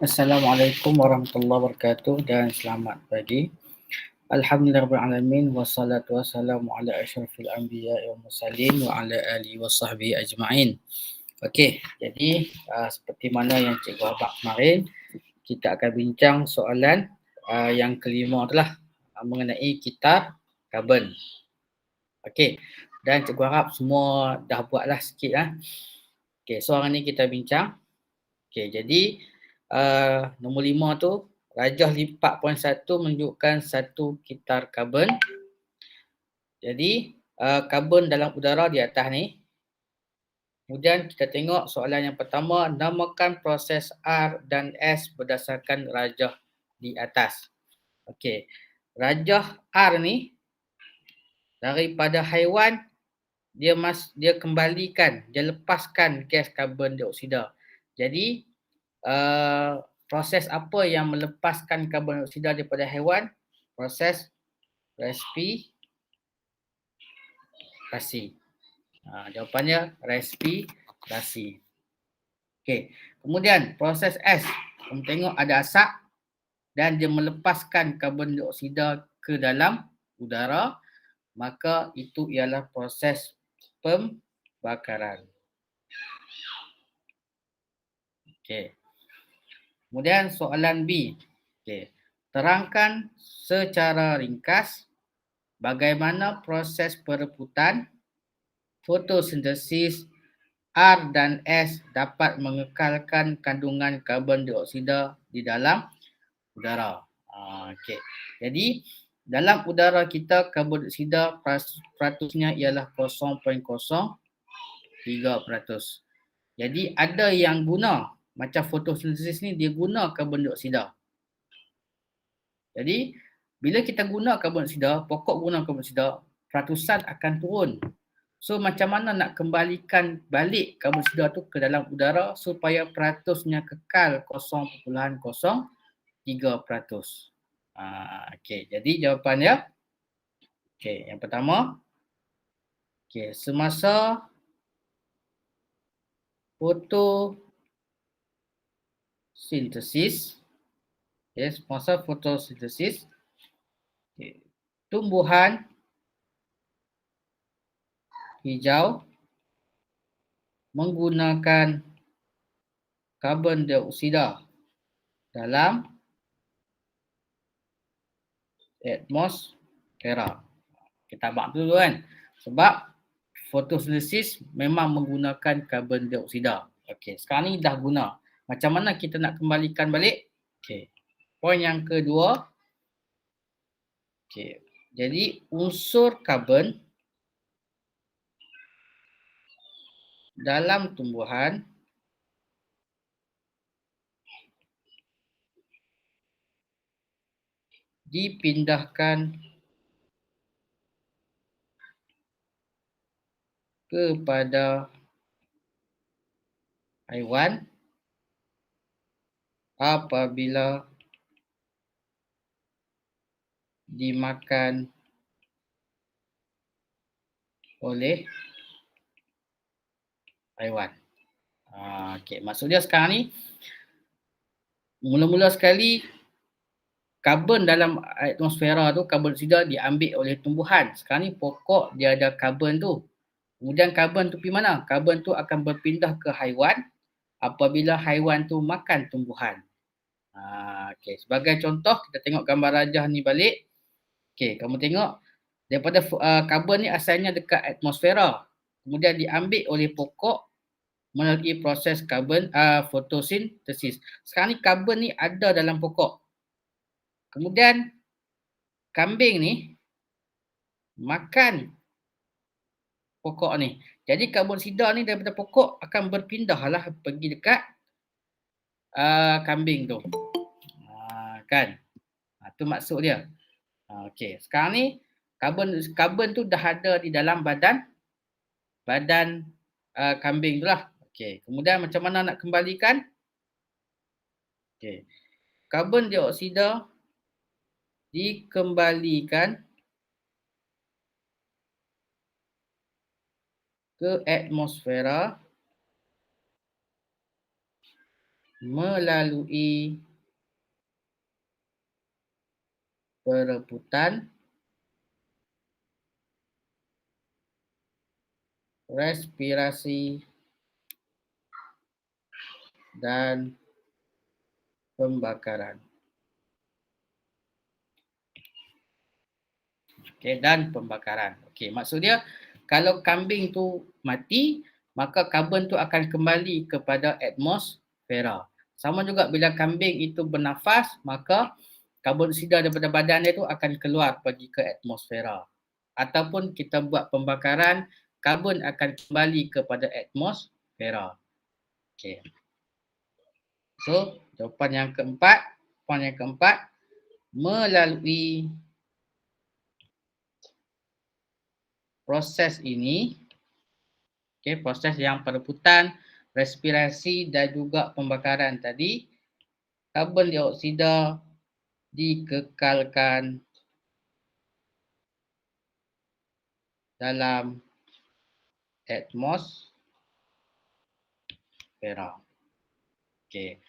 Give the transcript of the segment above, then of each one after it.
Assalamualaikum warahmatullahi wabarakatuh dan selamat pagi. Alhamdulillahirrahmanirrahim wassalatu wassalamu ala asyrafil anbiya wa mursalin wa ala alihi wa sahbihi ajma'in. Okey, jadi seperti mana yang cikgu abang kemarin, kita akan bincang soalan yang kelima adalah mengenai kitab karbon. Okey, dan cikgu harap semua dah buatlah sikit lah. Okey, so hari ni kita bincang. Okey, jadi nombor 5 tu rajah 4.1 menunjukkan satu kitar karbon. Jadi karbon dalam udara di atas ni. Kemudian kita tengok soalan yang pertama, namakan proses R dan S berdasarkan rajah di atas. Okey. Rajah R ni daripada haiwan dia kembalikan, dia lepaskan gas karbon dioksida. Jadi proses apa yang melepaskan karbon dioksida daripada haiwan? Proses respirasi. Jawapannya respirasi. Okey. Kemudian proses S. Kamu tengok ada asap dan dia melepaskan karbon dioksida ke dalam udara, maka itu ialah proses pembakaran. Okey. Kemudian soalan B. Okey. Terangkan secara ringkas bagaimana proses perebutan, fotosintesis, R dan S dapat mengekalkan kandungan karbon dioksida di dalam udara. Okey. Jadi dalam udara kita karbon dioksida peratusnya ialah 0.03%. Jadi ada yang guna macam fotosintesis ni dia guna karbon dioksida. Jadi bila kita guna karbon dioksida, pokok guna karbon dioksida, peratusan akan turun. So macam mana nak kembalikan balik karbon dioksida tu ke dalam udara supaya peratusnya kekal 0.03%. Okey, jadi jawapannya okey, yang pertama semasa fotosintesis, semasa fotosintesis tumbuhan hijau menggunakan karbon dioksida dalam atmosfera. Kita abang dulu kan. Sebab fotosintesis memang menggunakan karbon dioksida. Okey, sekarang ni dah guna. Macam mana kita nak kembalikan balik? Okey. Poin yang kedua. Okey. Jadi unsur karbon dalam tumbuhan dipindahkan kepada haiwan apabila dimakan oleh haiwan. Okey, maksudnya sekarang ni mula-mula sekali karbon dalam atmosfera tu, karbon dioksida diambil oleh tumbuhan. Sekarang ni pokok dia ada karbon tu. Kemudian karbon tu pergi mana? Karbon tu akan berpindah ke haiwan apabila haiwan tu makan tumbuhan. Okey, sebagai contoh kita tengok gambar rajah ni balik. Okey, kamu tengok daripada karbon ni asalnya dekat atmosfera. Kemudian diambil oleh pokok melalui proses karbon fotosintesis. Sekarang ni karbon ni ada dalam pokok. Kemudian kambing ni makan pokok ni. Jadi karbon dioksida ni daripada pokok akan berpindah lah pergi dekat kambing tu. Kan? Tu maksud dia. Okey, sekarang ni karbon tu dah ada di dalam badan kambing tu lah. Okey, kemudian macam mana nak kembalikan? Okey. Karbon dioksida dikembalikan ke atmosfera melalui perebutan respirasi dan pembakaran. Okey, dan pembakaran. Okey, maksud dia kalau kambing tu mati, maka karbon tu akan kembali kepada atmosfera. Sama juga bila kambing itu bernafas, maka karbon dioksida daripada badan dia tu akan keluar pergi ke atmosfera. Ataupun kita buat pembakaran, karbon akan kembali kepada atmosfera. Okey. So, jawapan yang keempat, poin yang keempat, melalui proses ini, okay, proses yang perebutan, respirasi dan juga pembakaran tadi, karbon dioksida dikekalkan dalam atmosfera. Okey.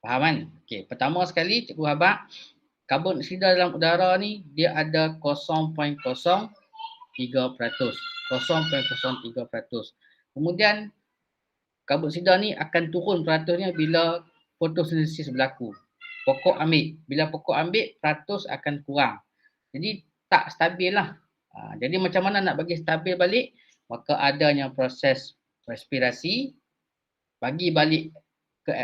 Faham kan? Okey, pertama sekali cikgu habaq, karbon dioksida dalam udara ni dia ada 0.03%. 0.03%. Kemudian karbon dioksida ni akan turun peratusnya bila fotosintesis berlaku. Pokok ambil. Bila pokok ambil, peratus akan kurang. Jadi tak stabil lah. Jadi macam mana nak bagi stabil balik? Maka adanya proses respirasi, bagi balik ke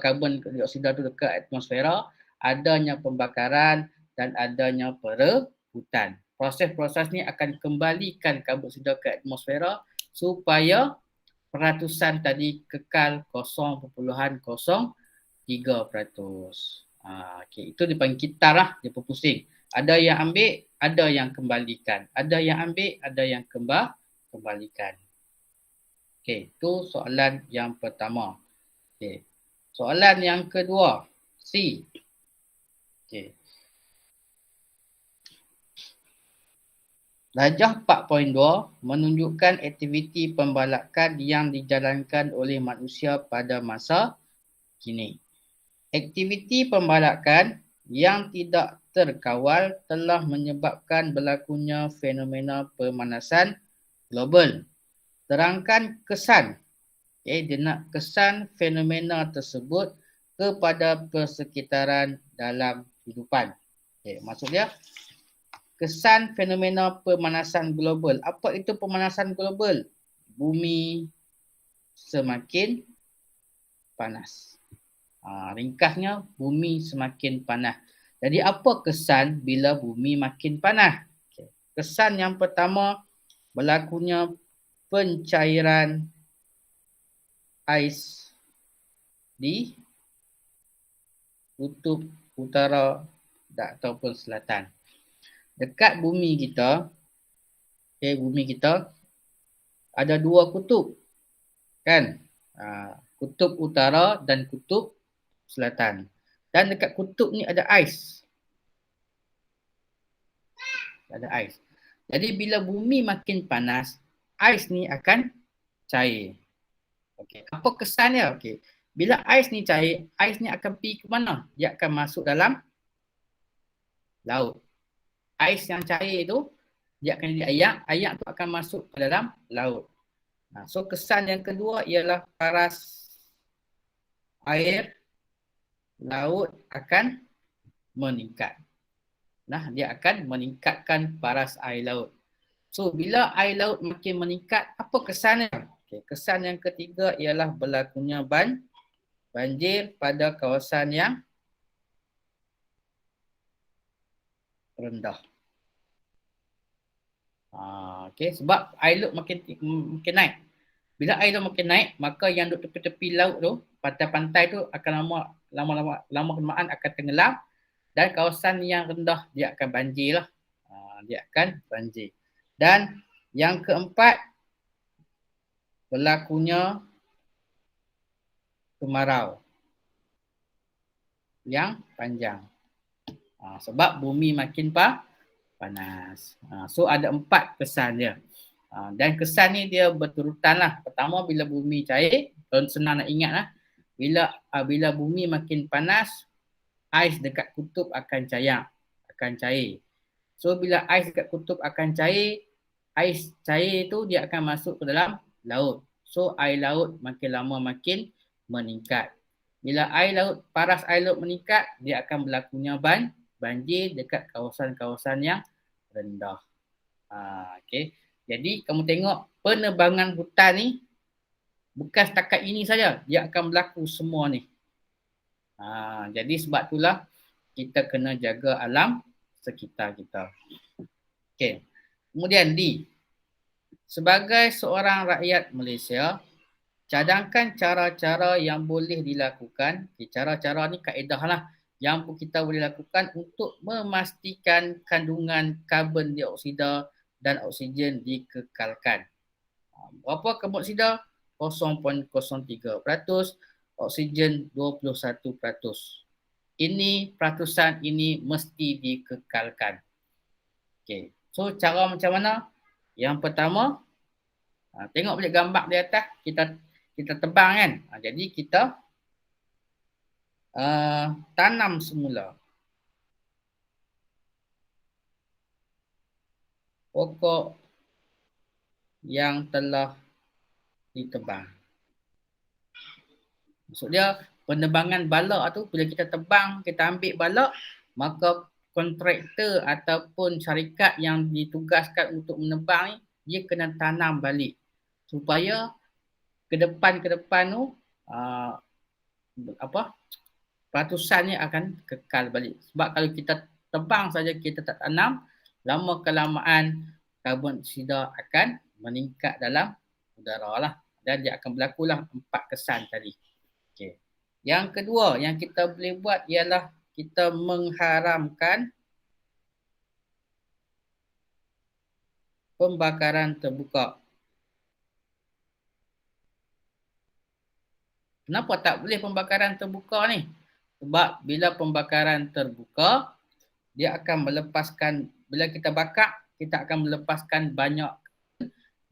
karbon dioksida tu ke atmosfera, adanya pembakaran dan adanya perebutan. Proses-proses ni akan kembalikan karbon dioksida ke atmosfera supaya peratusan tadi kekal 0.03%. Okay, itu dipanggil kitar lah, dia berpusing. Ada yang ambil, ada yang kembalikan. Ada yang ambil, ada yang kembalikan. Okay, itu soalan yang pertama. Okay. Soalan yang kedua, C. Okay. Darjah 4.2 menunjukkan aktiviti pembalakan yang dijalankan oleh manusia pada masa kini. Aktiviti pembalakan yang tidak terkawal telah menyebabkan berlakunya fenomena pemanasan global. Terangkan kesan. Okay, dia nak kesan fenomena tersebut kepada persekitaran dalam kehidupan. Okay, maksud dia, kesan fenomena pemanasan global. Apa itu pemanasan global? Bumi semakin panas. Ringkasnya, bumi semakin panas. Jadi apa kesan bila bumi makin panas? Okay. Kesan yang pertama, berlakunya pencairan ais di kutub utara ataupun selatan. Dekat bumi kita, bumi kita ada dua kutub, kan? Kutub utara dan kutub selatan. Dan dekat kutub ni ada ais. Ada ais. Jadi bila bumi makin panas, ais ni akan cair. Okey, apa kesannya? Okey. Bila ais ni cair, ais ni akan pergi ke mana? Dia akan masuk dalam laut. Ais yang cair tu, dia akan jadi ayak. Ayak tu akan masuk ke dalam laut. So kesan yang kedua ialah paras air laut akan meningkat. Dia akan meningkatkan paras air laut. So bila air laut makin meningkat, apa kesannya? Okay, kesan yang ketiga ialah berlakunya banjir pada kawasan yang rendah. Okay, sebab air laut makin naik. Bila air laut makin naik, maka yang duduk tepi-tepi laut tu, pantai-pantai tu akan lama kelamaan akan tenggelam, dan kawasan yang rendah dia akan banjir lah. Dia akan banjir. Dan yang keempat, berlakunya kemarau yang panjang. Sebab bumi makin panas. So ada 4 kesan dia. Dan kesan ni dia berturutan lah. Pertama bila bumi cair, senang nak ingat lah. Bila bumi makin panas, ais dekat kutub akan cair. So bila ais dekat kutub akan cair, ais cair tu dia akan masuk ke dalam laut. So air laut makin lama makin meningkat. Bila air laut meningkat, dia akan berlakunya banjir dekat kawasan-kawasan yang rendah. Okay. Jadi kamu tengok penebangan hutan ni bukan setakat ini saja, dia akan berlaku semua ni. Jadi sebab itulah kita kena jaga alam sekitar kita. Okay. Kemudian D. Sebagai seorang rakyat Malaysia, cadangkan cara-cara yang boleh dilakukan. Cara-cara ni kaedah lah yang kita boleh lakukan untuk memastikan kandungan karbon dioksida dan oksigen dikekalkan. Berapa karbon dioksida? 0.03%, oksigen 21%. Ini peratusan ini mesti dikekalkan. Okay. So cara macam mana? Yang pertama, tengok balik gambar di atas, kita tebang kan. Jadi kita tanam semula pokok yang telah ditebang. Maksud dia penebangan balak tu bila kita tebang, kita ambil balak, maka kontraktor ataupun syarikat yang ditugaskan untuk menebang ni, dia kena tanam balik supaya ke depan tu peratusannya akan kekal balik. Sebab kalau kita tebang saja, kita tak tanam, lama kelamaan karbon dioksida akan meningkat dalam udara lah, dan dia akan berlakulah 4 kesan tadi. Okay. Yang kedua yang kita boleh buat ialah kita mengharamkan pembakaran terbuka. Kenapa tak boleh pembakaran terbuka ni? Sebab bila pembakaran terbuka, dia akan melepaskan, bila kita bakar, kita akan melepaskan banyak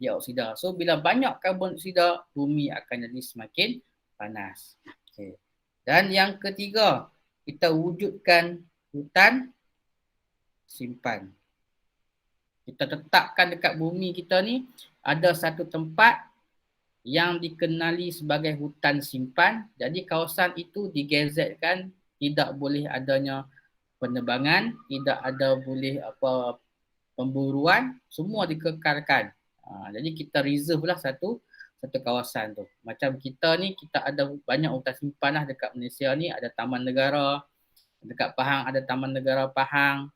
dioksida. So bila banyak karbon dioksida, bumi akan jadi semakin panas. Okay. Dan yang ketiga, kita wujudkan hutan simpan. Kita tetapkan dekat bumi kita ni ada satu tempat yang dikenali sebagai hutan simpan. Jadi kawasan itu digazetkan, tidak boleh adanya penebangan, tidak ada boleh pemburuan, semua dikekalkan. Jadi kita reserve lah satu kawasan tu. Macam kita ni, kita ada banyak hutan simpan lah dekat Malaysia ni. Ada Taman Negara, dekat Pahang ada Taman Negara Pahang.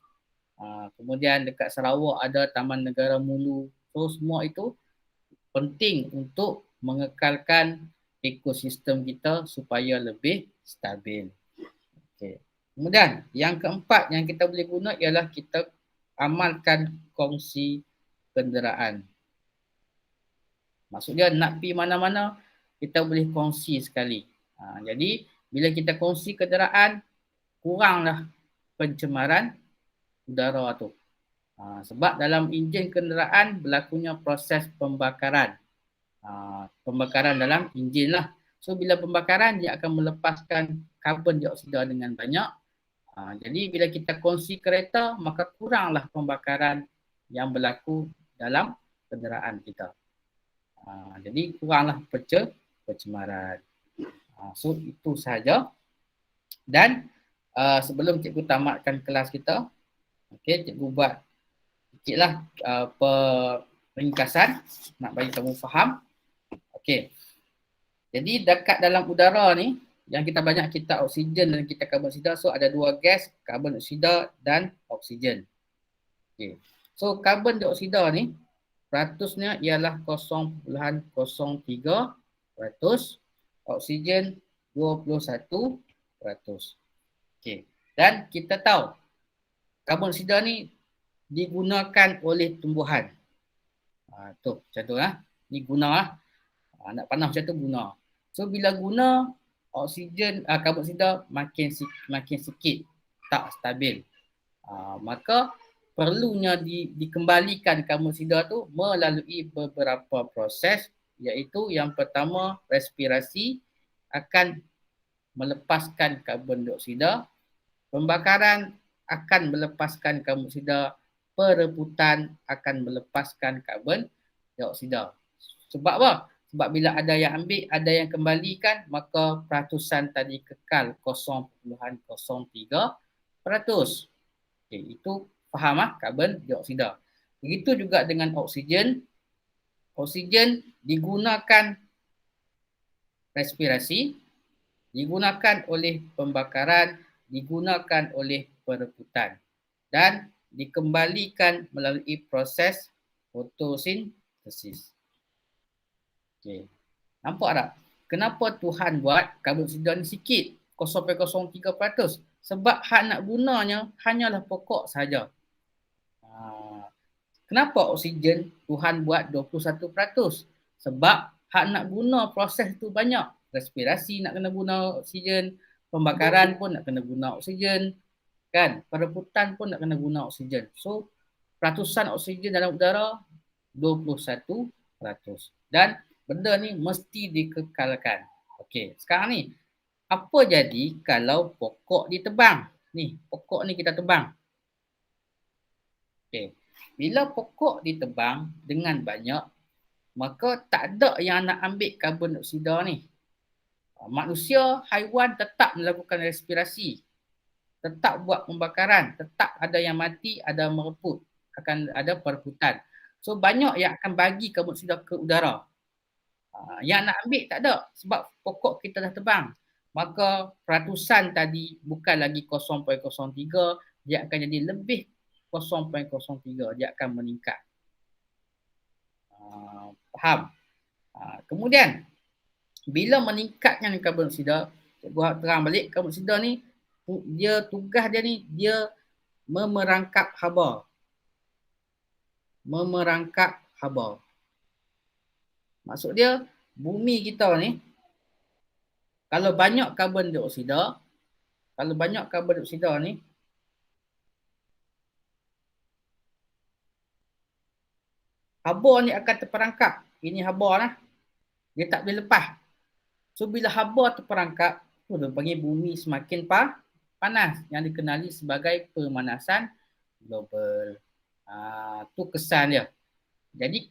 Kemudian dekat Sarawak ada Taman Negara Mulu. So semua itu penting untuk mengekalkan ekosistem kita supaya lebih stabil. Okay. Kemudian yang keempat yang kita boleh guna ialah kita amalkan kongsi kenderaan. Maksudnya nak pergi mana-mana, kita boleh kongsi sekali. Jadi bila kita kongsi kenderaan, kuranglah pencemaran udara tu. Sebab dalam enjin kenderaan berlakunya proses pembakaran. Pembakaran dalam enjin lah. So bila pembakaran, dia akan melepaskan karbon dioksida dengan banyak. Jadi bila kita kongsi kereta, maka kuranglah pembakaran yang berlaku dalam kenderaan kita. Jadi kuranglah pencemaran. So itu sahaja. Dan sebelum cikgu tamatkan kelas kita, okay, cikgu buat sikitlah peringkasan nak bagi kamu faham. Okay. Jadi dekat dalam udara ni, yang kita banyak kita oksigen dan kita karbon dioksida, so ada dua gas, karbon dioksida dan oksigen. Okay. So karbon dioksida ni peratusnya ialah 0.03%, oksigen 21%. Okay. Dan kita tahu karbon dioksida ni digunakan oleh tumbuhan. Tu macam tu lah. Ni guna lah. Nak panas macam tu guna. So bila guna, oksigen, karbon dioksida makin sikit, tak stabil. Maka perlunya dikembalikan karbon dioksida tu melalui beberapa proses, iaitu yang pertama respirasi akan melepaskan karbon dioksida, pembakaran akan melepaskan karbon dioksida, perebutan akan melepaskan karbon dioksida. Sebab apa? Sebab bila ada yang ambil, ada yang kembalikan, maka peratusan tadi kekal 0.03%. Okay, itu faham karbon dioksida. Begitu juga dengan oksigen. Oksigen digunakan respirasi, digunakan oleh pembakaran, digunakan oleh perebutan dan dikembalikan melalui proses fotosintesis. Okay. Nampak tak? Kenapa Tuhan buat karbon dioksida ni sikit, 0.03%? Sebab hak nak gunanya hanyalah pokok saja. Kenapa oksigen Tuhan buat 21%? Sebab hak nak guna proses tu banyak. Respirasi nak kena guna oksigen, pembakaran pun nak kena guna oksigen, kan? Perebutan pun nak kena guna oksigen. So, peratusan oksigen dalam udara 21%. Dan benda ni mesti dikekalkan. Okey, sekarang ni apa jadi kalau pokok ditebang? Ni, pokok ni kita tebang. Okey. Bila pokok ditebang dengan banyak, maka tak ada yang nak ambil karbon dioksida ni. Manusia, haiwan tetap melakukan respirasi, tetap buat pembakaran, tetap ada yang mati, ada mereput, akan ada perebutan. So banyak yang akan bagi karbon dioksida ke udara. Yang nak ambil tak ada sebab pokok kita dah tebang. Maka peratusan tadi bukan lagi 0.03, dia akan jadi lebih 0.03, dia akan meningkat. Faham? Kemudian bila meningkatnya karbon dioksida, cikgu terang balik, karbon dioksida ni dia tugas dia ni dia memerangkap haba. Memerangkap haba. Maksud dia bumi kita ni kalau banyak karbon dioksida, ni haba ni akan terperangkap. Ini haba lah. Dia tak boleh lepas. So bila haba terperangkap, tu dia panggil bumi semakin panas yang dikenali sebagai pemanasan global. Tu kesan dia. Jadi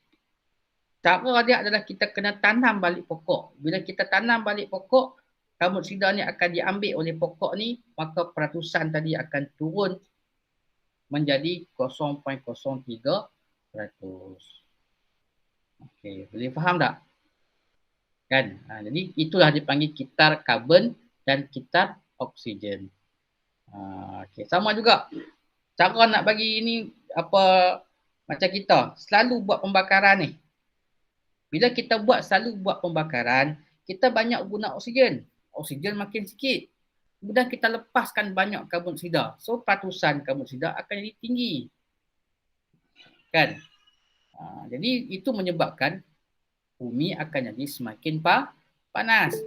cara dia adalah kita kena tanam balik pokok. Bila kita tanam balik pokok, karbon dioksida ni akan diambil oleh pokok ni, maka peratusan tadi akan turun menjadi 0.03%. Okey, boleh faham tak? Kan? Jadi itulah dipanggil kitar karbon dan kitar oksigen. Okey, sama juga. Cara nak bagi ini apa macam kita selalu buat pembakaran ni. Bila kita selalu buat pembakaran, kita banyak guna oksigen. Oksigen makin sikit. Kemudian kita lepaskan banyak karbon dioksida. So peratusan karbon dioksida akan jadi tinggi. Kan? Jadi itu menyebabkan bumi akan jadi semakin panas.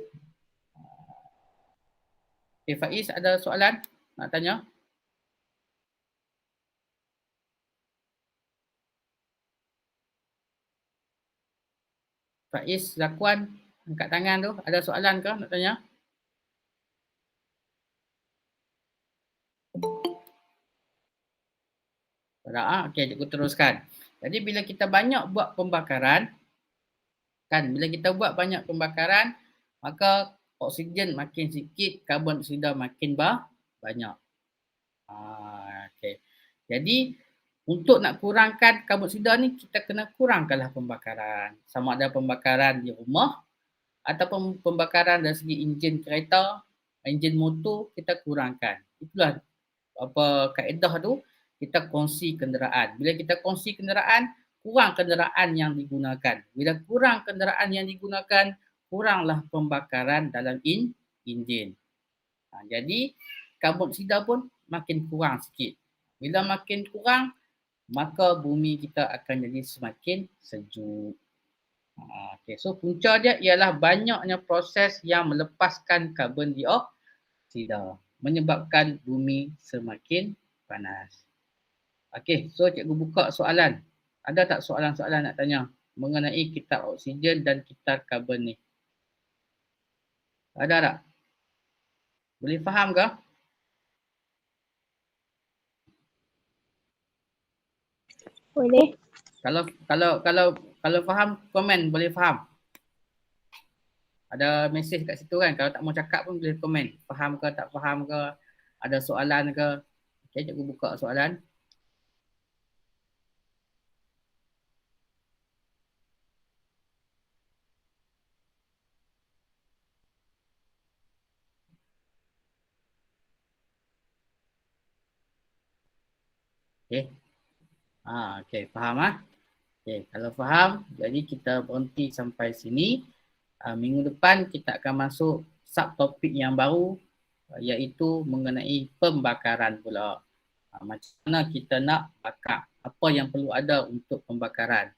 Okay, Faiz ada soalan nak tanya? Faiz Zakwan angkat tangan tu, ada soalan ke nak tanya? Okey, cikgu teruskan. Jadi bila kita banyak buat pembakaran, kan, bila kita buat banyak pembakaran, maka oksigen makin sikit, karbon dioksida makin banyak. Okay. Jadi untuk nak kurangkan karbon dioksida ni, kita kena kurangkanlah pembakaran. Sama ada pembakaran di rumah ataupun pembakaran dari segi enjin kereta, enjin motor, kita kurangkan. Itulah apa kaedah tu, kita kongsi kenderaan. Bila kita kongsi kenderaan, kurang kenderaan yang digunakan. Bila kurang kenderaan yang digunakan, kuranglah pembakaran dalam enjin. Jadi karbon dioksida pun makin kurang sikit. Bila makin kurang, maka bumi kita akan jadi semakin sejuk. Okay, so punca dia ialah banyaknya proses yang melepaskan karbon dioksida, menyebabkan bumi semakin panas. Okey, so cikgu buka soalan. Ada tak soalan-soalan nak tanya mengenai kitab oksigen dan kitab karbon ni? Ada tak? Boleh faham ke? Boleh. Kalau faham, komen boleh faham. Ada mesej kat situ kan. Kalau tak mau cakap pun boleh komen. Faham ke tak faham ke? Ada soalan ke? Okay, cikgu buka soalan. Okay. Okay, faham ah? Okay, kalau faham, jadi kita berhenti sampai sini. Minggu depan kita akan masuk subtopik yang baru, iaitu mengenai pembakaran pula. Macam mana kita nak bakar, apa yang perlu ada untuk pembakaran.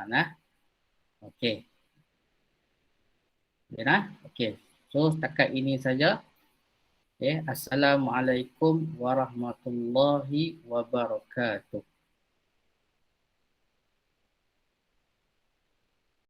Nah, okey. Okay, nah, okey. So setakat ini saja. Okay. Assalamualaikum warahmatullahi wabarakatuh.